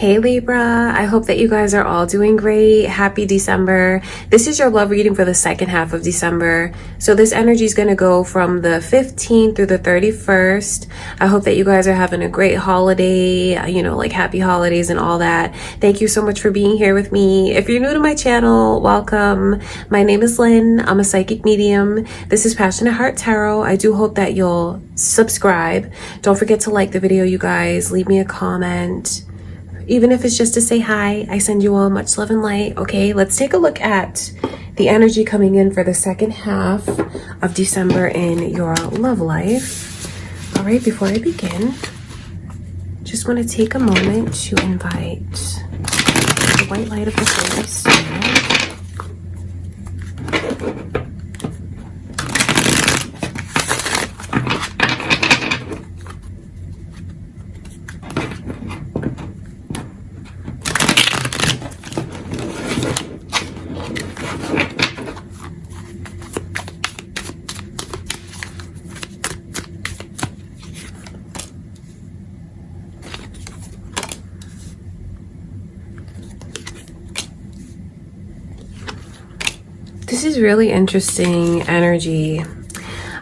Hey Libra, I hope that you guys are all doing great. Happy December. This is your love reading for the second half of December. So this energy is going to go from the 15th through the 31st. I hope that you guys are having a great holiday, like happy holidays and all that. Thank you so much for being here with me. If you're new to my channel, welcome. My name is Lynn. I'm a psychic medium. This is Passionate Heart Tarot. I do hope that you'll subscribe. Don't forget to like the video, you guys. Leave me a comment. Even if it's just to say hi, I send you all much love and light. Okay, let's take a look at the energy coming in for the second half of December in your love life. All right, before I begin, just want to take a moment to invite the white light of the Holy Spirit. This is really interesting energy.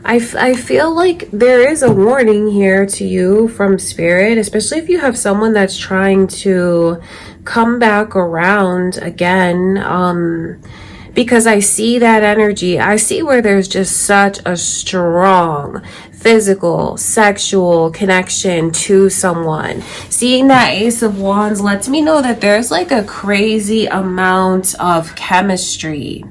I feel like there is a warning here to you from Spirit, especially if you have someone that's trying to come back around again. Because I see that energy. I see where there's just such a strong physical, sexual connection to someone. Seeing that Ace of Wands lets me know that there's like a crazy amount of chemistry.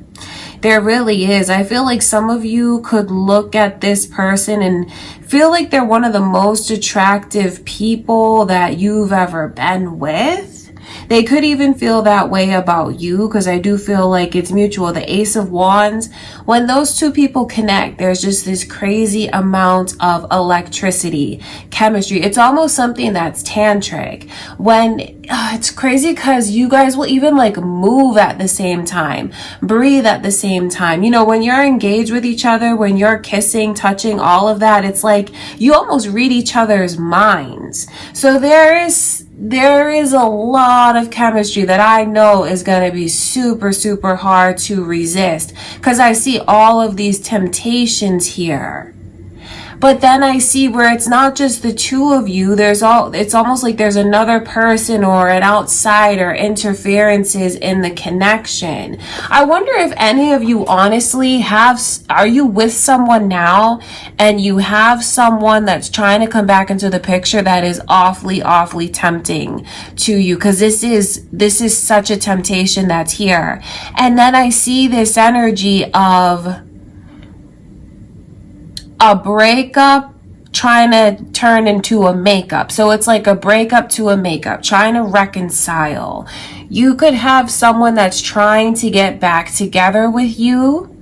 There really is. I feel like some of you could look at this person and feel like they're one of the most attractive people that you've ever been with. They could even feel that way about you, because I do feel like it's mutual. The Ace of Wands, when those two people connect, there's just this crazy amount of electricity, chemistry. It's almost something that's tantric. It's crazy because you guys will even like move at the same time, breathe at the same time. When you're engaged with each other, when you're kissing, touching, all of that, it's like you almost read each other's minds. So there is a lot of chemistry that I know is going to be super, super hard to resist, because I see all of these temptations here. But then I see where it's not just the two of you. It's almost like there's another person or an outsider interferences in the connection. I wonder if any of you honestly are you with someone now and you have someone that's trying to come back into the picture that is awfully, awfully tempting to you, because this is such a temptation that's here. And then I see this energy of a breakup trying to turn into a makeup. So it's like a breakup to a makeup, trying to reconcile. You could have someone that's trying to get back together with you,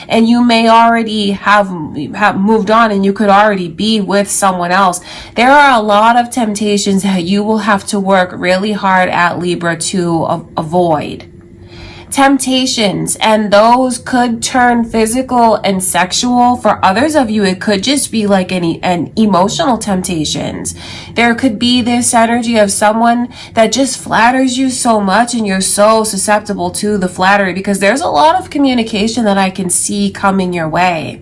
and you may already have moved on and you could already be with someone else. There are a lot of temptations that you will have to work really hard at, Libra, to avoid. Temptations, and those could turn physical and sexual. For others of you, it could just be like an emotional temptations. There could be this energy of someone that just flatters you so much and you're so susceptible to the flattery, because there's a lot of communication that I can see coming your way.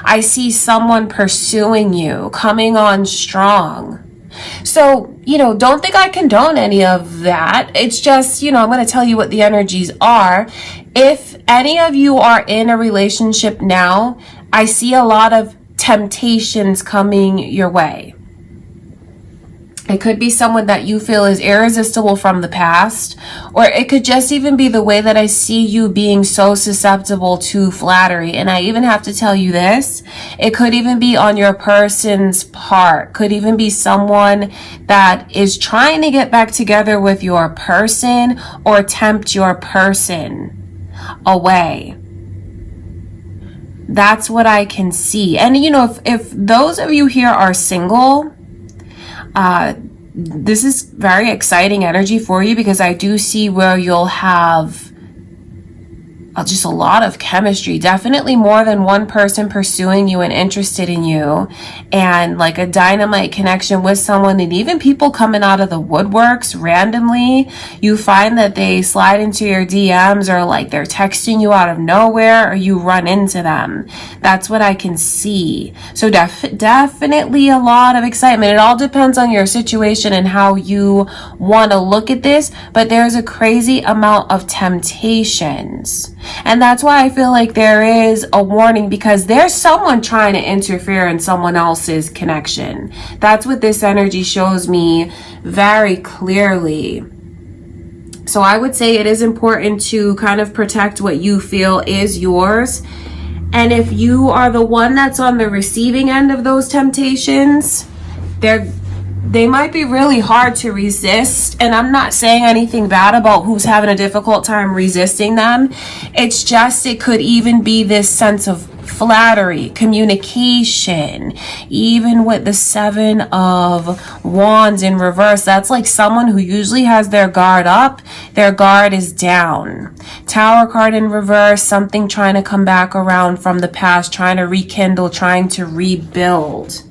I see someone pursuing you, coming on strong. So, don't think I condone any of that. It's just, I'm going to tell you what the energies are. If any of you are in a relationship now, I see a lot of temptations coming your way. It could be someone that you feel is irresistible from the past, or it could just even be the way that I see you being so susceptible to flattery. And I even have to tell you this, it could even be on your person's part. Could even be someone that is trying to get back together with your person or tempt your person away. That's what I can see. And if those of you here are single, this is very exciting energy for you, because I do see where you'll have just a lot of chemistry, definitely more than one person pursuing you and interested in you, and like a dynamite connection with someone, and even people coming out of the woodworks randomly. You find that they slide into your DMs, or like they're texting you out of nowhere, or you run into them. That's what I can see. So definitely a lot of excitement. It all depends on your situation and how you want to look at this, but there's a crazy amount of temptations. And that's why I feel like there is a warning, because there's someone trying to interfere in someone else's connection. That's what this energy shows me very clearly. So I would say it is important to kind of protect what you feel is yours. And if you are the one that's on the receiving end of those temptations, they might be really hard to resist. And I'm not saying anything bad about who's having a difficult time resisting them. It's just, it could even be this sense of flattery, communication. Even with the 7 of Wands in reverse, that's like someone who usually has their guard up, their guard is down. Tower card in reverse, something trying to come back around from the past, trying to rekindle, trying to rebuild.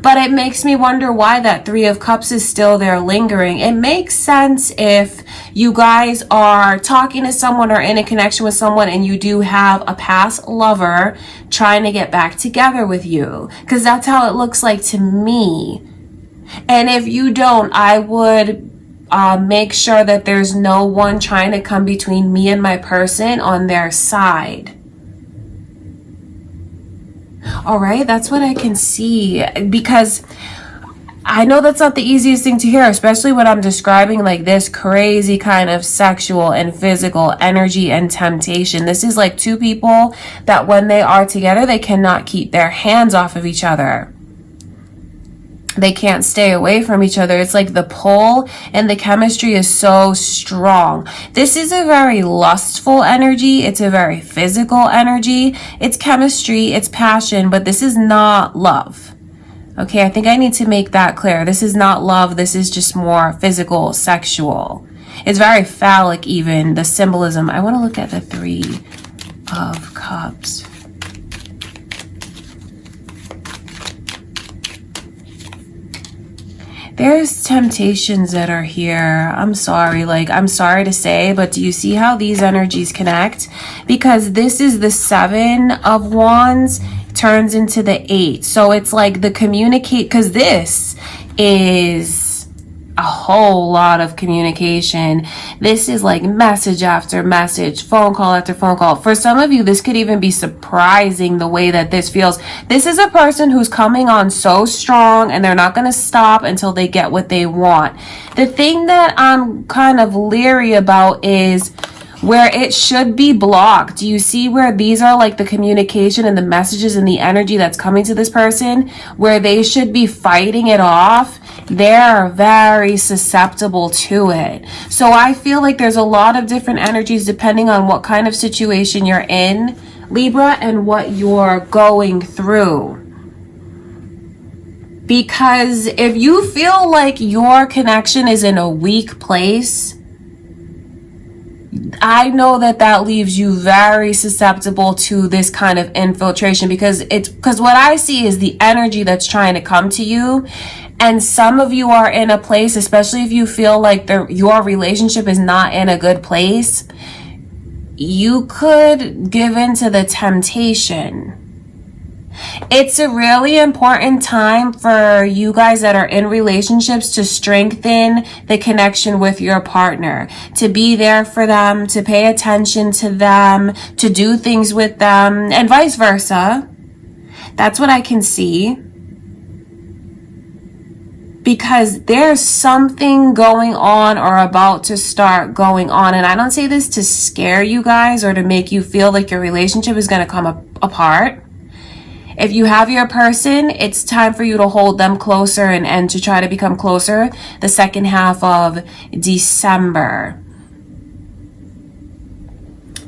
But it makes me wonder why that 3 of Cups is still there lingering. It makes sense if you guys are talking to someone or in a connection with someone and you do have a past lover trying to get back together with you, because that's how it looks like to me. And if you don't, I would make sure that there's no one trying to come between me and my person on their side. All right, that's what I can see, because I know that's not the easiest thing to hear, especially when I'm describing like this crazy kind of sexual and physical energy and temptation. This is like 2 people that when they are together, they cannot keep their hands off of each other. They can't stay away from each other. It's like the pull and the chemistry is so strong. This is a very lustful energy. It's a very physical energy. It's chemistry, it's passion, but this is not love. Okay, I think I need to make that clear. This is not love. This is just more physical, sexual. It's very phallic even, the symbolism. I want to look at the 3 of Cups. There's temptations that are here. I'm sorry to say, but do you see how these energies connect? Because this is the 7 of Wands turns into the 8. So it's like the communicate, because this is a whole lot of communication. This is like message after message, phone call after phone call. For some of you, this could even be surprising the way that this feels. This is a person who's coming on so strong and they're not going to stop until they get what they want. The thing that I'm kind of leery about is where it should be blocked. Do you see where these are like the communication and the messages and the energy that's coming to this person, where they should be fighting it off? They're very susceptible to it. So I feel like there's a lot of different energies depending on what kind of situation you're in, Libra, and what you're going through. Because if you feel like your connection is in a weak place, I know that leaves you very susceptible to this kind of infiltration, because what I see is the energy that's trying to come to you. And some of you are in a place, especially if you feel like your relationship is not in a good place, you could give in to the temptation. It's a really important time for you guys that are in relationships to strengthen the connection with your partner, to be there for them, to pay attention to them, to do things with them, and vice versa. That's what I can see. Because there's something going on or about to start going on. And I don't say this to scare you guys or to make you feel like your relationship is going to come apart. If you have your person, it's time for you to hold them closer and to try to become closer the second half of December.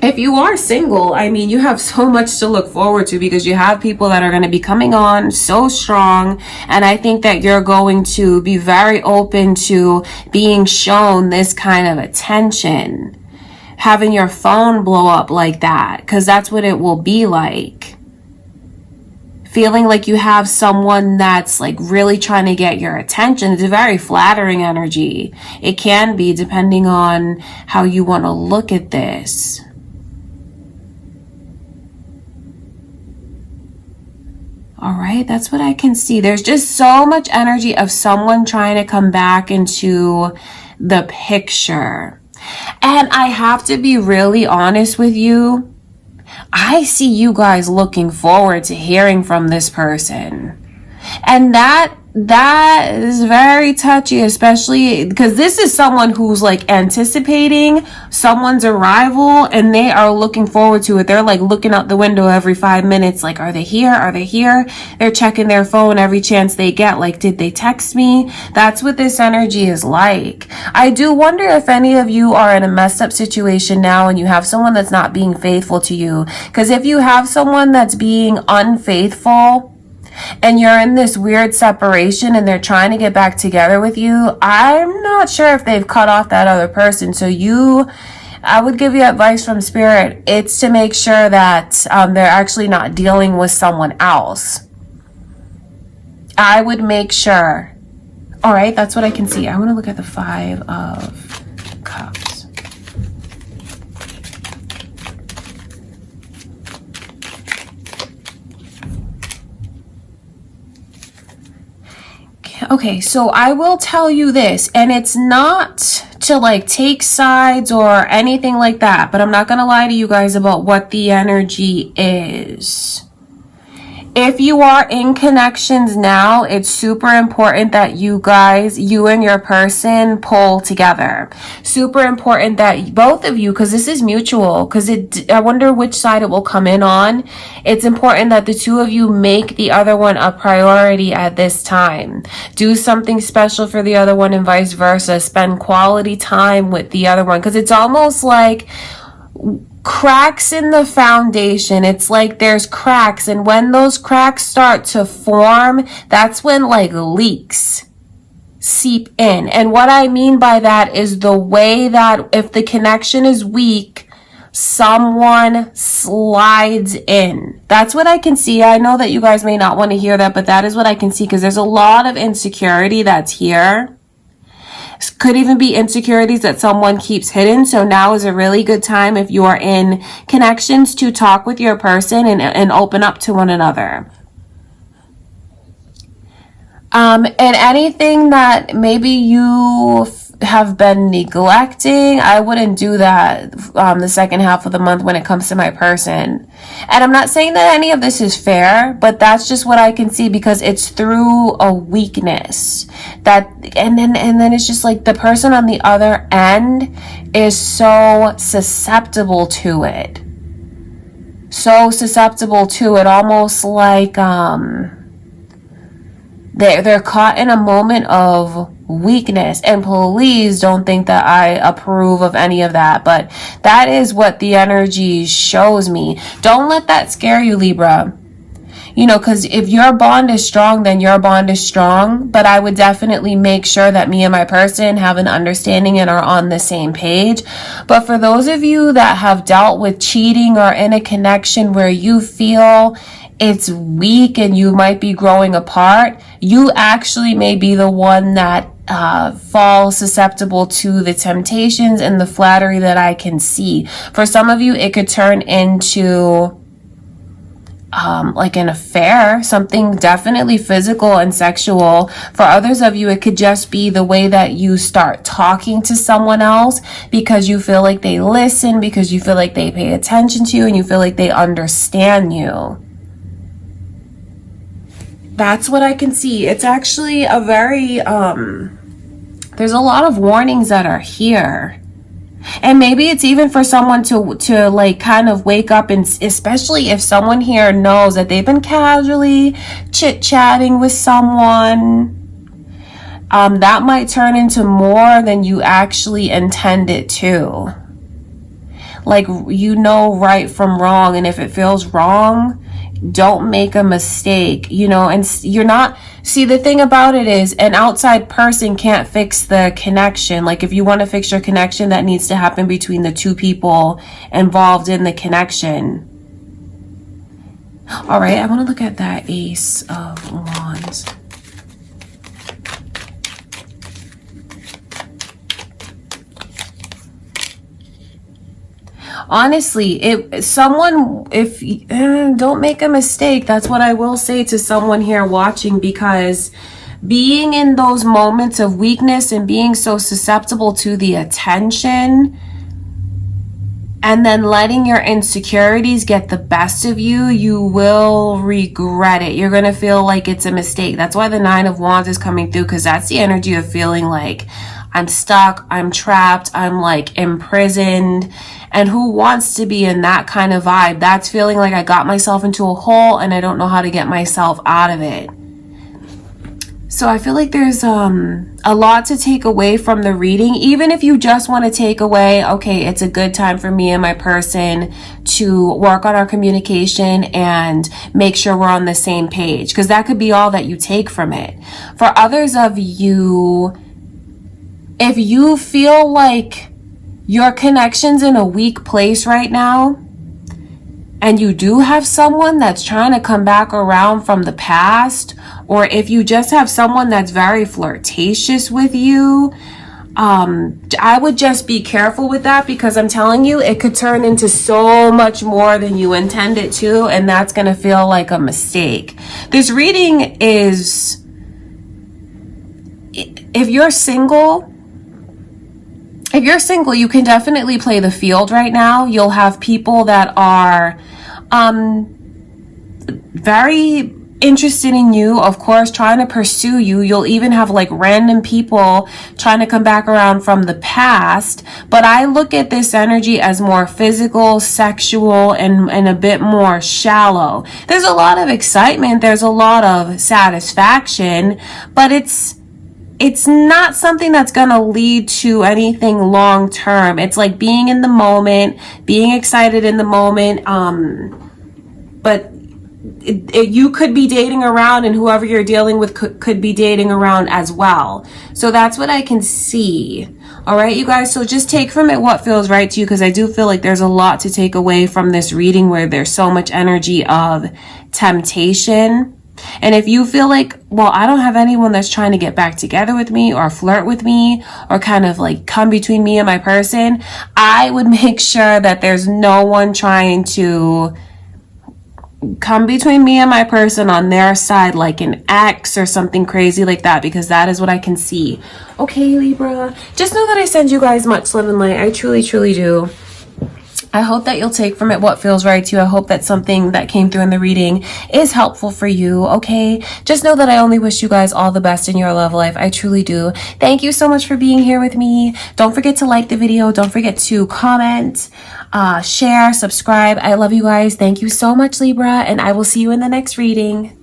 If you are single, I mean, you have so much to look forward to, because you have people that are going to be coming on so strong. And I think that you're going to be very open to being shown this kind of attention. having your phone blow up like that, because that's what it will be like. Feeling like you have someone that's like really trying to get your attention. It's a very flattering energy. It can be, depending on how you want to look at this. All right, that's what I can see. There's just so much energy of someone trying to come back into the picture. And I have to be really honest with you. I see you guys looking forward to hearing from this person. And that is very touchy, especially because this is someone who's like anticipating someone's arrival and they are looking forward to it. They're like looking out the window every 5 minutes, like, are they here? Are they here? They're checking their phone every chance they get, like, did they text me? That's what this energy is like. I do wonder if any of you are in a messed up situation now and you have someone that's not being faithful to you. Because if you have someone that's being unfaithful and you're in this weird separation and they're trying to get back together with you, I'm not sure if they've cut off that other person. So I would give you advice from Spirit. It's to make sure that they're actually not dealing with someone else. I would make sure. All right, that's what I can see. I want to look at the 5 of Cups. Okay, so I will tell you this, and it's not to like take sides or anything like that, but I'm not going to lie to you guys about what the energy is. If you are in connections now, it's super important that you guys, you and your person, pull together. Super important that both of you, because this is mutual, because I wonder which side it will come in on. It's important that the two of you make the other one a priority at this time. Do something special for the other one and vice versa. Spend quality time with the other one, because it's almost like cracks in the foundation. It's like there's cracks, and when those cracks start to form, that's when like leaks seep in. And what I mean by that is the way that if the connection is weak, someone slides in. That's what I can see. I know that you guys may not want to hear that, but that is what I can see, because there's a lot of insecurity that's here. Could even be insecurities that someone keeps hidden. So now is a really good time, if you are in connections, to talk with your person and open up to one another. And anything that maybe you have been neglecting, I wouldn't do that the second half of the month when it comes to my person. And I'm not saying that any of this is fair, but that's just what I can see, because it's through a weakness that, and then it's just like the person on the other end is so susceptible to it. So susceptible to it, almost like they're caught in a moment of weakness. And please don't think that I approve of any of that, but that is what the energy shows me. Don't let that scare you, Libra. You know, because if your bond is strong, then your bond is strong. But I would definitely make sure that me and my person have an understanding and are on the same page. But for those of you that have dealt with cheating or in a connection where you feel it's weak and you might be growing apart, you actually may be the one that falls susceptible to the temptations and the flattery that I can see. For some of you, it could turn into like an affair, something definitely physical and sexual. For others of you, it could just be the way that you start talking to someone else, because you feel like they listen, because you feel like they pay attention to you, and you feel like they understand you. That's what I can see. It's actually a very, there's a lot of warnings that are here. And maybe it's even for someone to like kind of wake up, and especially if someone here knows that they've been casually chit-chatting with someone, that might turn into more than you actually intended to. Like, you know right from wrong, and if it feels wrong, don't make a mistake, you know, and you're not, see, the thing about it is an outside person can't fix the connection. Like if you want to fix your connection, that needs to happen between the two people involved in the connection. All right, I want to look at that Ace of Wands. Honestly, don't make a mistake. That's what I will say to someone here watching, because being in those moments of weakness and being so susceptible to the attention and then letting your insecurities get the best of you, you will regret it. You're going to feel like it's a mistake. That's why the Nine of Wands is coming through, because that's the energy of feeling like I'm stuck, I'm trapped, I'm like imprisoned. And who wants to be in that kind of vibe? That's feeling like I got myself into a hole and I don't know how to get myself out of it. So I feel like there's a lot to take away from the reading. Even if you just want to take away, okay, it's a good time for me and my person to work on our communication and make sure we're on the same page, because that could be all that you take from it. For others of you, if you feel like your connection's in a weak place right now, and you do have someone that's trying to come back around from the past, or if you just have someone that's very flirtatious with you, I would just be careful with that, because I'm telling you, it could turn into so much more than you intend it to, and that's going to feel like a mistake. This reading is, if you're single, you can definitely play the field right now. You'll have people that are very interested in you, of course, trying to pursue you. You'll even have like random people trying to come back around from the past. But I look at this energy as more physical, sexual, and a bit more shallow. There's a lot of excitement. There's a lot of satisfaction, but it's not something that's going to lead to anything long term. It's like being in the moment, being excited in the moment. But you could be dating around, and whoever you're dealing with could be dating around as well. So that's what I can see. All right, you guys. So just take from it what feels right to you, because I do feel like there's a lot to take away from this reading, where there's so much energy of temptation. And if you feel like, well, I don't have anyone that's trying to get back together with me or flirt with me or kind of like come between me and my person, I would make sure that there's no one trying to come between me and my person on their side, like an ex or something crazy like that, because that is what I can see. Okay, Libra, just know that I send you guys much love and light. I truly, truly do. I hope that you'll take from it what feels right to you. I hope that something that came through in the reading is helpful for you, okay? Just know that I only wish you guys all the best in your love life. I truly do. Thank you so much for being here with me. Don't forget to like the video. Don't forget to comment, share, subscribe. I love you guys. Thank you so much, Libra, and I will see you in the next reading.